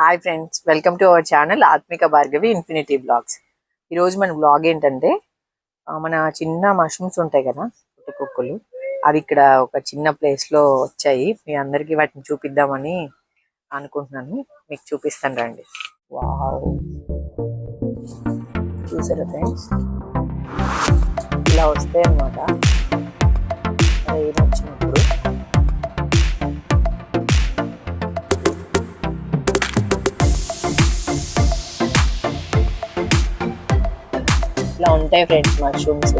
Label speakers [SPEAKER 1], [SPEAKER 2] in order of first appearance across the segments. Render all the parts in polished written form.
[SPEAKER 1] Hi friends, welcome to our channel ఆత్మిక Bhargavi infinity blogs. ఈరోజు మన బ్లాగ్ ఏంటంటే మన చిన్న మష్రూమ్స్ ఉంటాయి కదా, కుక్కలు, అవి ఇక్కడ ఒక చిన్న ప్లేస్లో వచ్చాయి. మీ అందరికీ వాటిని చూపిద్దామని అనుకుంటున్నాను. మీకు చూపిస్తాను రండి. వావ్, చూసారా ఫ్రెండ్స్, ఇలా వస్తాయి అన్నమాట. ఏమొచ్చినప్పుడు ఇలా ఉంటాయి ఫ్రెండ్స్ మష్రూమ్స్.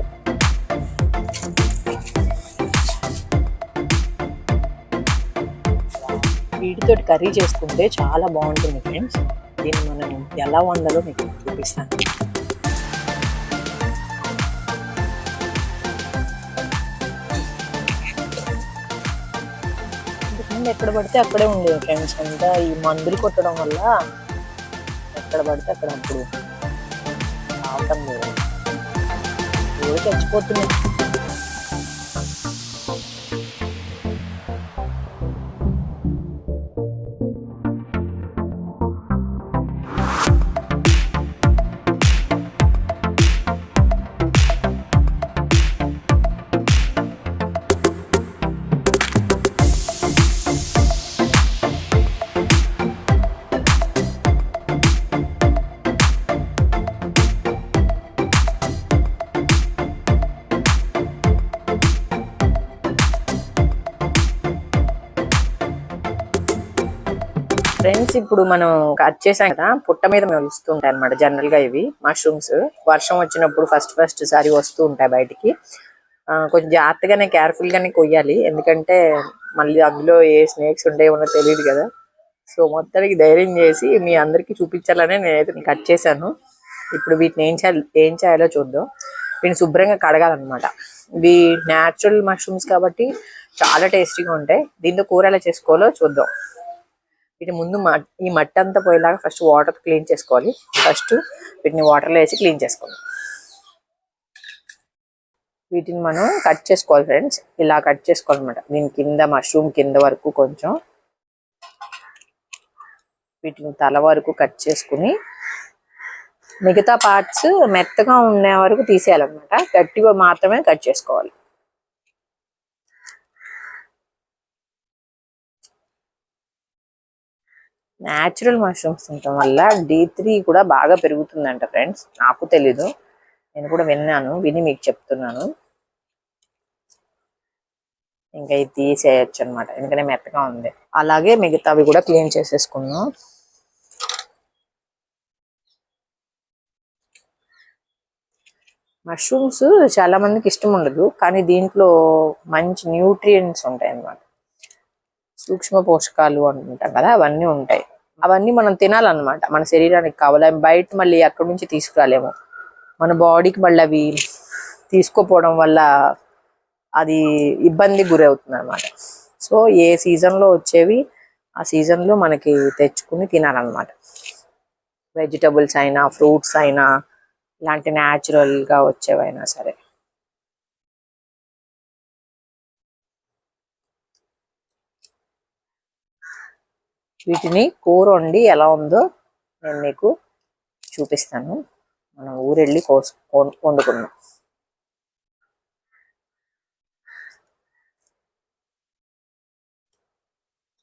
[SPEAKER 1] వీటితో కర్రీ చేసుకుంటే చాలా బాగుంటుంది ఫ్రెండ్స్. దీన్ని మనం ఎలా వండాలో మీకు చూపిస్తాను. ఎందుకంటే ఎక్కడ పడితే అక్కడే ఉండేది ఫ్రెండ్స్. అంతా ఈ మందులు కొట్టడం వల్ల ఎక్కడ పడితే అక్కడ అప్పుడు రావటం లేదు, చచ్చిపోతున్నాయి. ఫ్రెండ్స్, ఇప్పుడు మనం కట్ చేసాం కదా, పుట్ట మీద వస్తుంటాయి అనమాట. జనరల్ గా ఇవి మష్రూమ్స్ వర్షం వచ్చినప్పుడు ఫస్ట్ సారి వస్తూ ఉంటాయి బయటికి. కొంచెం జాగ్రత్తగానే కేర్ఫుల్ గానే కొయ్యాలి, ఎందుకంటే మళ్ళీ అందులో ఏ స్నేక్స్ ఉంటాయేమో తెలియదు కదా. సో మొత్తానికి ధైర్యం చేసి మీ అందరికి చూపించాలనే నేనైతే కట్ చేశాను. ఇప్పుడు వీటిని ఏం చేయాలో చూద్దాం. వీటిని శుభ్రంగా కడగాలన్నమాట. ఇవి న్యాచురల్ మష్రూమ్స్ కాబట్టి చాలా టేస్టీగా ఉంటాయి. దీంతో కూర ఎలా చేసుకోవాలో చూద్దాం. వీటి ముందు ఈ మట్టి అంతా పోయేలాగా ఫస్ట్ వాటర్ క్లీన్ చేసుకోవాలి. ఫస్ట్ వీటిని వాటర్లో వేసి క్లీన్ చేసుకోవాలి. వీటిని మనం కట్ చేసుకోవాలి ఫ్రెండ్స్. ఇలా కట్ చేసుకోవాలన్నమాట. దీని కింద మష్రూమ్ కింద వరకు కొంచెం వీటిని తల వరకు కట్ చేసుకుని మిగతా పార్ట్స్ మెత్తగా ఉండే వరకు తీసేయాలన్నమాట. గట్టిగా మాత్రమే కట్ చేసుకోవాలి. న్యాచురల్ మష్రూమ్స్ తినటం వల్ల D3 కూడా బాగా పెరుగుతుందంట ఫ్రెండ్స్. నాకు తెలీదు, నేను కూడా విని మీకు చెప్తున్నాను. ఇంకా ఇది తీసేయచ్చు అనమాట, ఎందుకంటే మెత్తగా ఉంది. అలాగే మిగతావి కూడా క్లీన్ చేసేసుకున్నాం. మష్రూమ్స్ చాలా మందికి ఇష్టం ఉండదు, కానీ దీంట్లో మంచి న్యూట్రియంట్స్ ఉంటాయి అన్నమాట. సూక్ష్మ పోషకాలు అంటుంటాం కదా, అవన్నీ ఉంటాయి. అవన్నీ మనం తినాలన్నమాట, మన శరీరానికి కావాలి. బయట మళ్ళీ అక్కడి నుంచి తీసుకురాలేము. మన బాడీకి మళ్ళీ అవి తీసుకోపోవడం వల్ల అది ఇబ్బందికి గురవుతుంది అనమాట. సో ఏ సీజన్లో వచ్చేవి ఆ సీజన్లో మనకి తెచ్చుకుని తినాలన్నమాట. వెజిటబుల్స్ అయినా ఫ్రూట్స్ అయినా ఇలాంటి న్యాచురల్గా వచ్చేవైనా సరే. వీటిని కూర వండి ఎలా ఉందో నేను మీకు చూపిస్తాను. మనం ఊరెళ్ళి వండుకున్నాం.